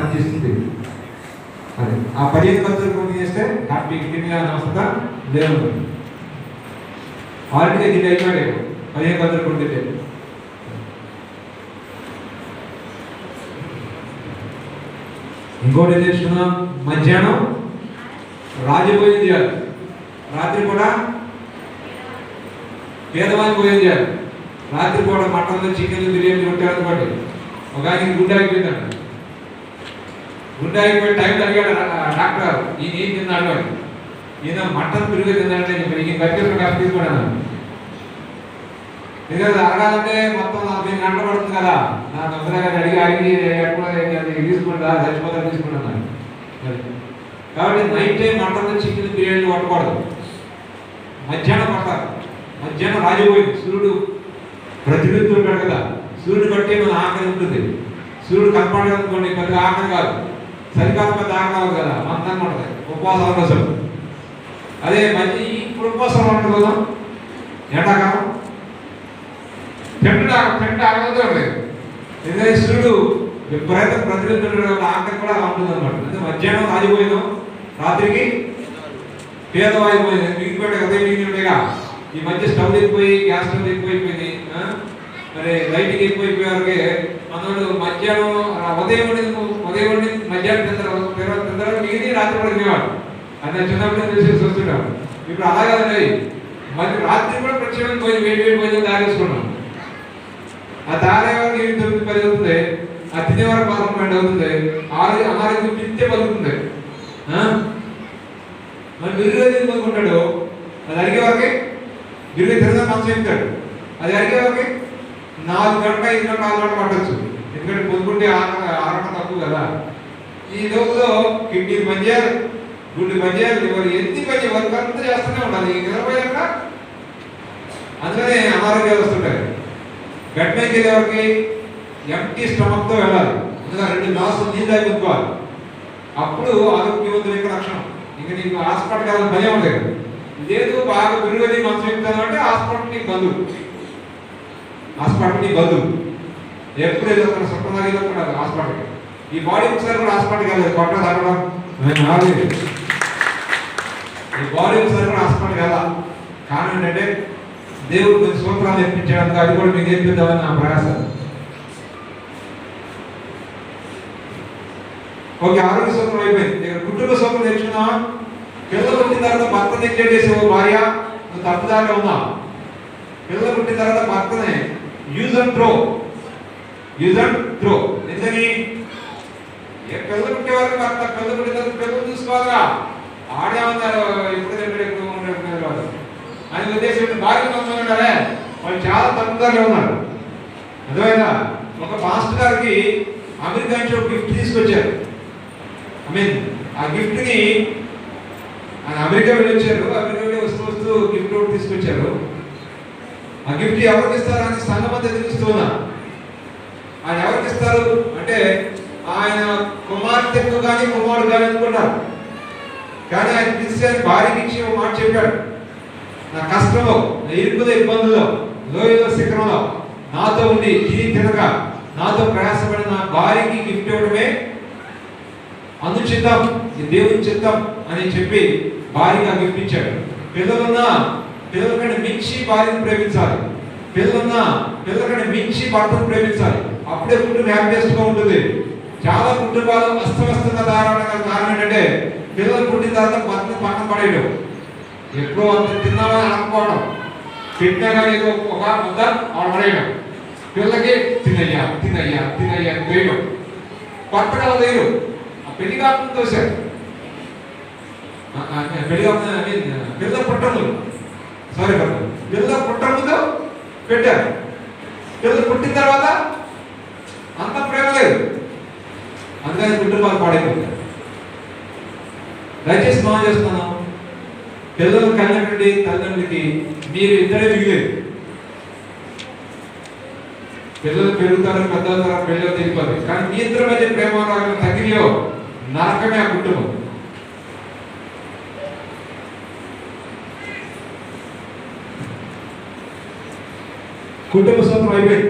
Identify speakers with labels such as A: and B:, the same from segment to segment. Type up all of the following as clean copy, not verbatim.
A: పనిచేస్తుంది. అది ఆ 15 గంటలు పూర్తి చేస్తే హ్యాపీగా తిరిగి అవసరం లేదు. ఆల్రెడీ ఇది అయిపోయాడు 15 గంటలు పూర్తి. ఇంకోటి తెలుసుకున్నాం, మధ్యాహ్నం రాజభోజనం చేయాలి, రాత్రి కూడా పేదవాళ్ళకి భోజనం చేయాలి. రాత్రి కూడా మటన్లు, చికెన్లు, బిర్యానీ ఉంటారు అనుకోండి. ఒక ఆయనకి గుండె అయిపోయిందంట. గుండె అయిపోయే టైంలో అడిగాడు డాక్టర్, ఈయన ఏం తిన్నాడు అని. ఈయన మటన్ పెరుగు తిన్నాడంటే ఈయన గట్టిగా కాస్త తీసుకోవడం. ఎందుకంటే అడగాలంటే మొత్తం 5 గంటలు పడుతుంది కదా. నాకు అందరూ అడిగి ఎప్పుడు తీసుకుంటా చచ్చిపోతా తీసుకుంటున్నాను. కాబట్టి నైట్ టైం మటన్, చికెన్, బిర్యానీలు పట్టకూడదు. మధ్యాహ్నం పడతారు. మధ్యాహ్నం రాజుపోయింది, సూర్యుడు ప్రతినిధుతుంటాడు కదా. సూర్యుడు బట్టి మన ఆకలి ఉంటుంది. సూర్యుడు కనపడనుకోండి పెద్దగా ఆకలి కాదు, చలికాలం పెద్ద ఆకలి కదా, మందంగా ఉంటుంది ఉపవాసాల కోసం. అదే మంచి ఇప్పుడు ఉపవాసాలు ఉంటుంది కదా, ఎండాకాలం పెంట ఆకలితో ఉంటుంది. ఎందుకంటే సూర్యుడు విపరీతం ప్రతినిధుతుంటాడు, ఆకలి కూడా అలా ఉంటుంది అనమాట. అంటే మధ్యాహ్నం రాజుపోయినాం, రాత్రికి పేదవాయి పోయింది. మిగిలిపోయాడు కదా, మిగిలిపోయాగా. ఈ మధ్య స్టవ్ ఎక్కుపోయి, గ్యాస్ స్టవ్ ఎక్కువైపోయింది, మరి లైట్కి ఎక్కువైపోయేవారికి మనోడు మధ్యాహ్నం ఉదయం మధ్యాహ్నం తింటారు మిగిలి రాత్రి కూడా తినేవాడు. అది చిన్నప్పుడు చూసేసి వస్తున్నాం. ఇప్పుడు అలా కదండి, మరి రాత్రి కూడా ప్రత్యేకంగా పోయి వేడి భోజనం తాగేసుకున్నాం. ఆ తాగేవారికి 9-10 అవుతుంది, ఆ తినేవారికి 11-12 అవుతుంది. అనారోగ్యం తింటే పలుకుతుంది. మరి బిర్యానీ పలుకుంటాడు, అది అడిగే వారికి బిర్యానీ తిరగా మంచం చెప్తాడు. అది అడిగే వారికి 4 గంటల 5 గంటల 6 గంటలు పట్టచ్చు. ఎందుకంటే పొద్దుకుంటే ఆరోగ్యం తక్కువ కదా. ఈ రోజులో కిడ్నీ పనిచేయాలి, గుండె పనిచేయాలి, లివర్ ఎన్ని పని వర్క్ అంతా చేస్తూనే ఉండాలి. నిలబోయాక అందుకనే అనారోగ్యాలు వస్తుంటాయి. గట్టికి వెళ్ళేవారికి ఎంటీ స్టమక్తో వెళ్ళాలి. అందుకని 2 గ్లాసులు నీళ్ళు తాగుకోవాలి. అప్పుడు ఆరోగ్యవంతుల యొక్క లక్షణం. ఇంక నీకు హాస్పిటల్కి వెళ్ళాలని భయం ఉండదు. లేదు బాగా పెరుగుది మంచం చెప్తాను అంటే హాస్పిటల్కి బంధువు, హాస్పిటల్కి బంధువు. ఎప్పుడు వెళ్ళొస్తాను సుఖంగా వెళ్ళొస్తాడు హాస్పిటల్కి. ఈ బాడీ ఒకసారి కూడా హాస్పిటల్కి వెళ్ళలేదు, కొట్ట తగ్గడం ఈ బాడీ ఒకసారి కూడా హాస్పిటల్కి వెళ్ళాలి. కారణం ఏంటంటే దేవుడు కొన్ని సూత్రాలు నేర్పించడానికి, అది కూడా మీకు నేర్పిద్దామని నా ప్రయాస. ఓకే, ఆరోగ్య సూత్రం అయిపోయింది. కుటుంబ సూత్రం నేర్చుకున్నావా? పిల్లలు పుట్టిన తర్వాత భర్త నెగ్లెక్ట్ చేసేవో భార్య, నువ్వు తప్పుదారిలో ఉన్నావు. పిల్లలు పుట్టిన తర్వాత భర్తనే యూజ్ అండ్ త్రో. ఎందుకని పిల్లలు పుట్టే వరకు భర్త, పిల్లలు పుట్టిన తర్వాత పిల్లలు చూసుకోవాలిగా. ఆడేమన్నారు ఎప్పుడు ఎక్కువ ఉండేవారు అని ఉద్దేశం. భార్య కొంతమంది ఉన్నారే, వాళ్ళు చాలా తప్పుదారిలో ఉన్నారు. అర్థమైనా? ఒక పాస్టర్ గారికి అమెరికా నుంచి ఒక గిఫ్ట్ తీసుకొచ్చారు. ఆ గిఫ్ట్ని ఆయన అమెరికా వెళ్ళొచ్చారు. అమెరికా వెళ్ళి వస్తూ గిఫ్ట్ ఒకటి తీసుకొచ్చారు. ఆ గిఫ్ట్ ఎవరికి ఇస్తారని సంఘం అంతా తెలుస్తూ ఉన్నారు. ఆయన ఎవరికి ఇస్తారు అంటే ఆయన కుమార్తెకు కానీ కుమారుడు కానీ అనుకున్నారు. కానీ ఆయన క్రిస్టియన్ భార్యకి ఇచ్చి ఒక మాట చెప్పాడు, నా కష్టంలో, నా ఇరుకుల ఇబ్బందుల్లో, లోయలో శిఖరంలో నాతో ఉండి తిని తినక నాతో ప్రయాసపడిన నా భార్యకి గిఫ్ట్ ఇవ్వడమే అనుచితం, దేవుని చిత్తం అని చెప్పి భార్యగా గిఫ్ట్ ఇచ్చాడు. పిల్లలున్నా పిల్లల కంటే మించి భార్యను ప్రేమించాలి. పిల్లల కంటే మించి భర్తను ప్రేమించాలి. అప్పుడే కుటుంబం హ్యాపీయెస్ట్గా ఉంటుంది. చాలా కుటుంబాలు అస్తవ్యస్తంగా తయారవడానికి కారణం ఏంటంటే పిల్లలు పుట్టిన తర్వాత భర్తను పక్కన పడేయడం, ఎప్పుడో అంత తిన్నామని అనుకోవడం, తిన్నా కానీ ఏదో ఒక ముద్ద పడేయడం, పిల్లలకి తినయ్యా వేయడం. కొత్తగా వేయరు. పెళ్లి కాకుండా తోశారు. పిల్ల పుట్టముందు పెట్టారు. పిల్లలు పుట్టిన తర్వాత అంత ప్రేమ లేదు. అందుకని కుటుంబాలు పాడైపోతారు. దయచేసి మనం చేస్తున్నాం, పిల్లలు కన్నటువంటి తల్లిదండ్రులకి మీరు ఇద్దరే మిగిలేదు. పిల్లలు పెరుగుతారు, పెద్దల తర్వాత పెళ్ళి తెలిపారు. కానీ మీ ఇద్దరి మధ్య ప్రేమ తగిలియో నరకమే ఆ కుటుంబం. కుటుంబ సూత్రం అయిపోయింది.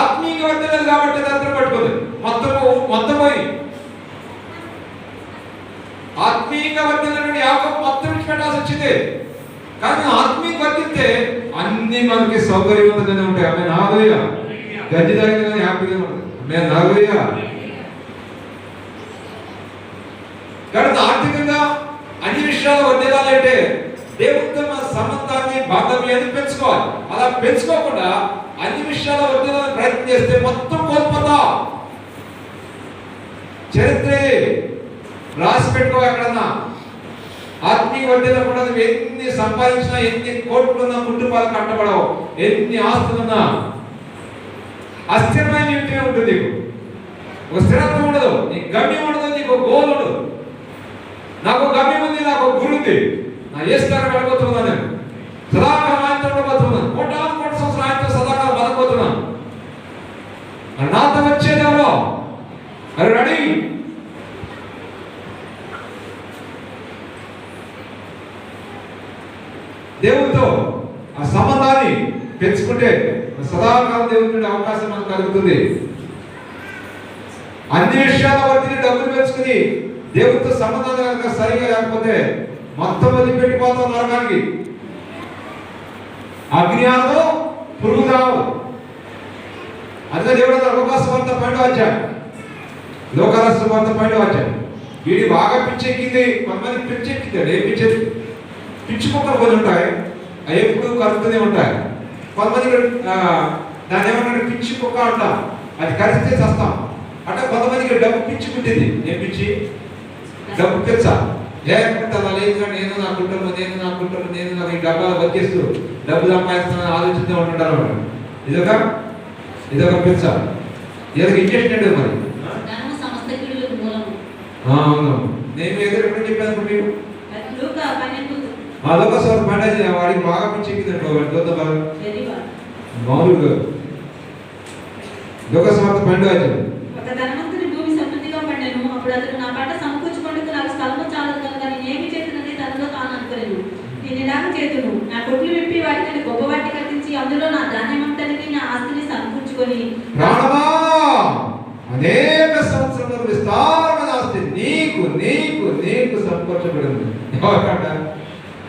A: ఆత్మీయంగా వర్తిల్లదు కాబట్టి దాంట్లో పట్టుకోదు, మొత్తం పోయి ఆత్మీయంగా వర్తిల్లినటువంటి యాకోబు మొత్తం విడిచిపెట్టాల్సి వచ్చింది. కానీ ఆత్మీయంగా వర్తిస్తే అన్ని మనకి సౌకర్యవంతంగానే ఉంటాయి. ఆమె నాగోయ గడ్డి తాగిన హ్యాపీగా ఉంటుంది. ఆమె నాగోయ కాబట్టి ఆర్థికంగా అన్ని విషయాలు వర్తిల్లాలంటే దేవుడితో మన సంబంధాన్ని బాంధవ్యాన్ని పెంచుకోవాలి. అలా పెంచుకోకుండా అన్ని విషయాలు వర్తిల్లాలని ప్రయత్నం చేస్తే మొత్తం కోల్పోతాం. చరిత్ర రాసి పెట్టుకో. ఎక్కడన్నా ఆత్మీయ వర్తిల్లకుండా ఎన్ని సంపాదించినా, ఎన్ని కోట్లున్నా కుటుంబాలు కట్టబడవు, ఎన్ని ఆస్తులున్నా అస్థిరమైన జీవితమే ఉంటుంది. నీకు ఒక స్థిరత్వం ఉండదు, నీకు గమ్యం ఉండదు, నీకు గోల్ ఉండదు. నాకు గమ్యం ఉంది, నాకు గురి ఉంది, నా ఏసుగారు వెళ్ళబోతున్నాను, నేను సదాకాలం ఆయనతో ఉండబోతున్నాను, కోట్ల సంవత్సరం ఆయనతో సదాకాలం బతకబోతున్నాను. నాతో వచ్చేదెవరో అది రెడీ. దేవుడితో ఆ సంబంధాన్ని పెంచుకుంటే సదాకాలం దేవుడి అవకాశం మనకు కలుగుతుంది. అన్ని విషయాల వరకు డబ్బులు పెంచుకుని దేవుడితో సంబంధాలు కనుక సరిగా లేకపోతే మొత్తం వదిలిపెట్టిపోతాం నరకానికి. అజ్ఞానంలో పురుగు రావు. అదే దేవుడు లోకాసువార్త 12వ అధ్యాయం, లోకాసువార్త 12వ అధ్యాయం. వీడి బాగా పిచ్చెక్కింది, కొంతమంది పిచ్చెక్కింది. ఏ పిచ్చెక్కి పిచ్చి కుక్కలు కొన్ని ఉంటాయి, అవి ఎప్పుడు కలుపుతూనే ఉంటాయి. కొంతమంది దాన్ని ఏమన్నా పిచ్చి కుక్క అంటాం, అది కలిస్తే చస్తాం. అంటే కొంతమందికి డబ్బు పిచ్చి పుట్టింది. ఏం పిచ్చి? డబ్బు పిచ్చ. లేకపోతే అలా లేదు, నేను నా కుటుంబం, నేను నాకు ఈ డబ్బాలు బతికేస్తూ డబ్బు సంపాదిస్తానని ఆలోచిస్తూ ఉంటుంటారు. ఇదొక పిచ్చ, ఇదొక ఇంజక్షన్ మరి. అవును, నేను ఎప్పుడు చెప్పాను మీకు లోకసభ పండగ వాడికి బాగా పిచ్చెక్కిందండి. మామూలుగా లోకసభ పండుగ
B: ఒక ధనవంతుని భూమి సమృద్ధిగా పండెను. అప్పుడు అతడు నా పంట సమకూర్చుకొందుకు నాకు స్థలము చాలదు కనుక నేనేమి చేతునని తనలో తాను అనుకోలేను. నేను ఇలాగ చేతును, నా కొట్లు విప్పి వాటిని గొప్ప వాటి కట్టించి అందులో నా ధాన్యమంతటిని, నా ఆస్తిని సమకూర్చుకొని
A: ప్రాణమా అనేక సంవత్సరాల విస్తారమైన ఆస్తి నీకు నీకు నీకు సమకూర్చబడింది. ఎవరికంట?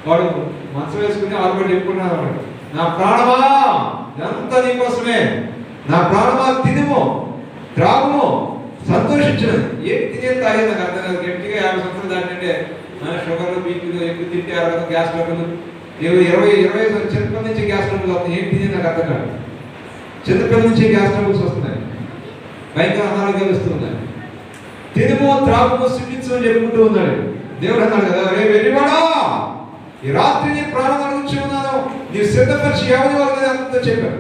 A: వాడు మనసు వేసుకుని ఆల్రెడీ చెప్పుకున్నాడు, నా ప్రాణమా ఎంత నీకోసమే, నా ప్రాణమా తినుము త్రాగుము సంతోషించినది. ఏం తినే తాగే నాకు అర్థం కాదు. గట్టిగా 50 సంవత్సరాలు దాటింటే షుగర్లు, బీపీలు ఎక్కువ తింటే అరగదు, గ్యాస్ ట్రబుల్ 20 చిన్నపిల్లల నుంచి గ్యాస్ ట్రబుల్ వస్తుంది. ఏం తినే నాకు అర్థం కాదు. చిన్నపిల్లల నుంచి గ్యాస్ ట్రబుల్స్ వస్తున్నాయి, భయంకర అనారోగ్యాలు వస్తున్నాయి. తినుము త్రాగుము సుఖించు అని చెప్పుకుంటూ ఉన్నాడు. దేవుడు అన్నాడు కదా, రే వెళ్ళివాడా, ఈ రాత్రి నీ ప్రాణం అడుగుచ్చి ఉన్నాను, నీ సిద్ధపరిచి ఎవరి వాళ్ళు అంతా చెప్పాను.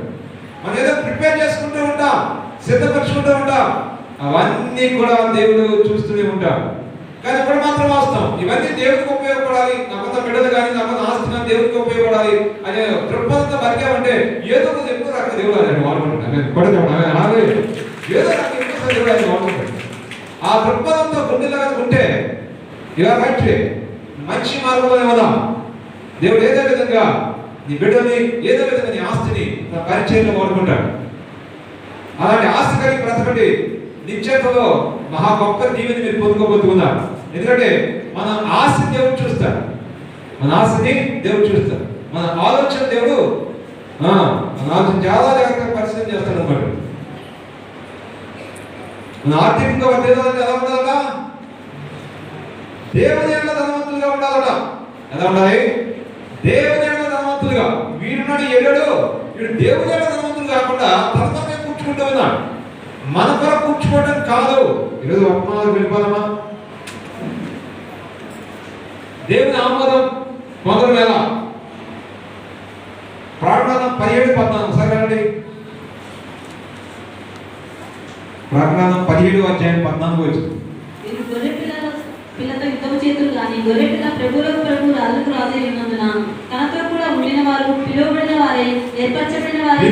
A: మనం ఏదో ప్రిపేర్ చేసుకుంటూ ఉంటాం, సిద్ధపరచుకుంటూ ఉంటాం, అవన్నీ కూడా దేవుడు చూస్తూనే ఉంటాం. కానీ ఇప్పుడు మాత్రం వాస్తవం, ఇవన్నీ దేవుడికి ఉపయోగపడాలి, నమ్మత బిడ్డలు కానీ నమ్మత ఆస్తి కానీ దేవుడికి ఉపయోగపడాలి అనే దృక్పథంతో బతికామంటే ఏదో ఒక ఎక్కువ రకం దేవుడు అని వాడుకుంటాం. ఏదో రకం ఎక్కువ దేవుడు అని వాడుకుంటాడు. ఆ దృక్పథంతో గుండెలుగా ఉంటే ఇలా రైట్ మంచి మార్గంలో ఇవ్వదాం. దేవుడు ఏదో విధంగా నీ బిడ్డని, ఏదో విధంగా నీ ఆస్తిని నా పరిచయంలో వాడుకుంటాడు. అలాంటి ఆస్తి కలిగి బ్రతకండి. నిశ్చయతలో మహా గొప్ప దీవెని మీరు పొందుకోబోతున్నారు. ఎందుకంటే మన ఆస్తిని దేవుడు చూస్తాడు, మన ఆస్తిని దేవుడు చూస్తాడు, మన ఆలోచన దేవుడు మన ఆలోచన చాలా జాగ్రత్తగా పరిశీలన చేస్తాడు అన్నమాట. మన ఆర్థికంగా వర్ధిల్లాలంటే ఎలా ఉండాలట? దేవుని యొక్క ధనవంతులుగా ఉండాలట. ఎలా ఉండాలి? దేవుని యొక్క ధనవంతులుగా. వీడున్నాడు ఎల్లడు, వీడు దేవుని యొక్క ధనవంతులు కాకుండా తనతోనే కూర్చుకుంటూ ఉన్నాడు. మన కొరకు కూర్చుకోవడం కాదు. ఈరోజు అపమానాలు వెళ్ళిపోదామా? దేవుని ఆమోదం మొదలు వేళ ప్రకటన 17:14 సరేనండి. ప్రకటన 17:14 వచ్చింది.
B: పిల్లతో యుద్ధం చేతులు కానీ గొర్రె పిల్ల ప్రభువులకు ప్రభు రాజులకు రాజే ఉన్నందున తనతో కూడా ఉండిన వారు, పిలువబడిన వారే, ఏర్పరచబడిన వారు,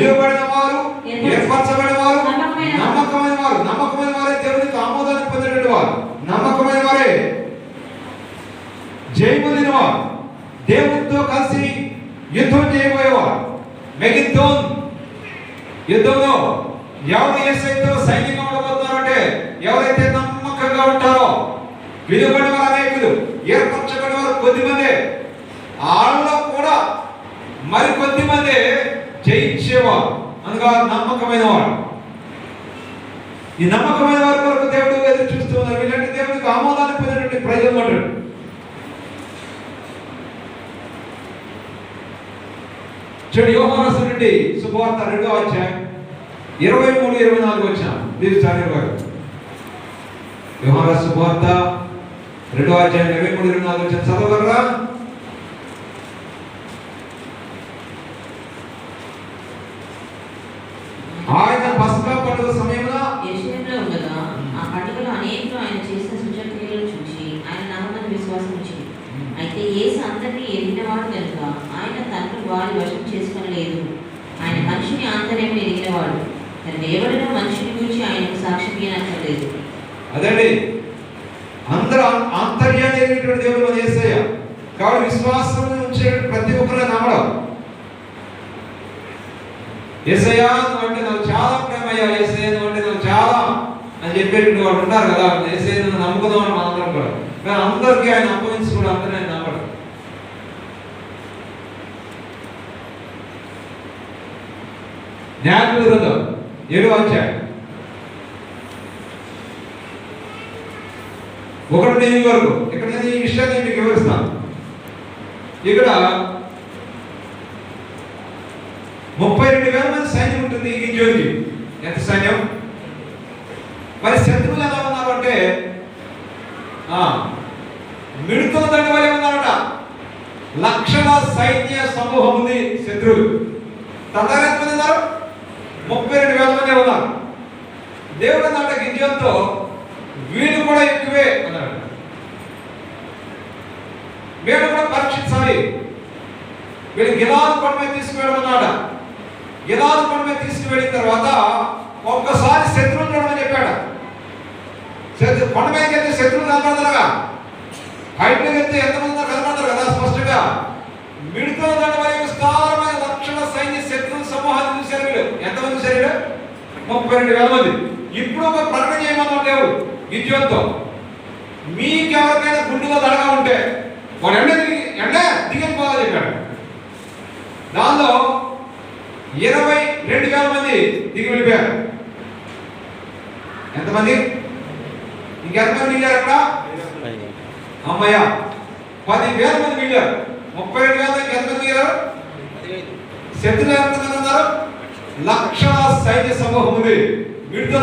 A: నమ్మకమైన వారే, దేవునికి ఆమోదాన్ని పొందినటువంటి వారు, నమ్మకమైన వారే, జయం పొందిన వారు, దేవునితో కలిసి యుద్ధం చేయబోయేవారు. మెగిద్దోన్ యుద్ధంలో ఎవరు యేసయ్యతో సైన్యంగా ఉండబోతున్నారంటే ఎవరైతే నమ్మకంగా ఉంటారో, విలువబడిన వారు అనేకులు, ఏర్పరచబడిన వారు కొద్దిమంది, వాళ్ళలో కూడా మరి కొద్దిమంది జయించేవారు అనగా నమ్మకమైన వారు. ఈ నమ్మకమైన వారి కొరకు దేవుడు ఎదురు చూస్తూ ఉన్నారు. ఇలాంటి దేవుడికి ఆమోదాన్ని పొందినటువంటి ప్రజలు అంటాడు. చూడు, యోహాను రాసినటువంటి శుభవార్త 2వ అధ్యాయం 23-24 వచ్చిన మీరు చదివారు. యోహాను రాసిన శుభవార్త 2వ అధ్యాయం 23-24 వచ్చిన చదవగలరా? ఆయన పస్కా పండుగ సమయంలో
C: యెరూషలేములో ఉండగా ఆ పండుగలో అనేకులు ఆయన చేసిన సూచక్రియలను చూసి ఆయన నమ్మకం విశ్వాసం ఉంచింది. అయితే యేసు అందరినీ ఎరిగినవాడు కనుక ఆయన తనను వారి వశం చేసుకొనలేదు. ఆయన మనిషిని ఆంతర్యం ఎరిగినవాడు కనుక ఎవరైనా మనిషిని గురించి ఆయనకు సాక్ష్యం ఇవ్వనక్కర్లేదు.
A: అదండి, అందరూ ఆంతర్యాన్ని ఎరిగినటువంటి దేవుడు మన యేసయ్య. కాబట్టి విశ్వాసం ఉంచే ప్రతి ఒక్కరు నమ్మడం. యేసయ్యా నువ్వు అంటే నాకు చాలా ప్రేమయ్యా, యేసయ్య నువ్వు అంటే నాకు చాలా అని చెప్పేటువంటి వాళ్ళు ఉంటారు కదా. యేసయ్య నువ్వు నమ్ముకుందాం అని మనందరం కూడా, కానీ అందరికీ ఆయన అప్పగించి కూడా అందరూ ఆయన నమ్మడం. న్యాయాధిపతుల గ్రంథం 7వ అధ్యాయం 1-8 వరకు. ఇక్కడ నేను ఈ విషయాన్ని మీకు వివరిస్తాను. ఇక్కడ 32,000 మంది సైన్యం ఉంటుంది ఈ గిద్యోనికి. ఎంత సైన్యం? మరి శత్రువులు ఎలా ఉన్నారు అంటే మిడుతున్న దండ వలె ఉన్నారట. లక్షల సైన్య సమూహం ఉంది శత్రువులు. తదారు ఎంతమంది ఉన్నారు? 32,000 మంది ఉన్నారు. దేవుడు అన్నాడు గిద్యోన్తో, వీళ్ళు కూడా ఎక్కువే అన్నాడు, వీళ్ళు కూడా పరీక్షించాలి. వీళ్ళు గిలాదు కొండ మీద తీసుకువెళ్ళమన్నాడ. గిలాదు కొండ మీద తీసుకువెళ్ళిన తర్వాత ఒక్కసారి శత్రువులు చూడమని చెప్పాడు. కొండ మీదకి వెళ్తే శత్రువులు కనపడతారుగా, హైట్లోకి వెళ్తే ఎంతమంది కనపడతారు కదా స్పష్టంగా. మిడుతో దండవలె విస్తారమైన లక్షల సైన్య శత్రువుల సమూహాన్ని చూశారు వీళ్ళు. ఎంతమంది చూశారు వీళ్ళు? 32,000 మంది. ఇప్పుడు ఒక ప్రకటన చేయమన్నాడు దేవుడు గిద్యోన్తో, మీకెవరికైనా గుండెలో దడగా ఉంటే వాడు దిగని పోవాలని చెప్పాడు. దానిలో 22,000 మంది దిగి వెళ్ళిపోయారు. ఎంతమంది? ఇంకెంతమంది మిగిలారు అక్కడ? అమ్మయ్య, 10,000 మంది మిగిలారు. 32,000 ఎంతమంది మిగిలారు? శత్రువులు ఎంతమంది ఉన్నారు? లక్షల సైన్య సమూహం ఉంది. మిడుతో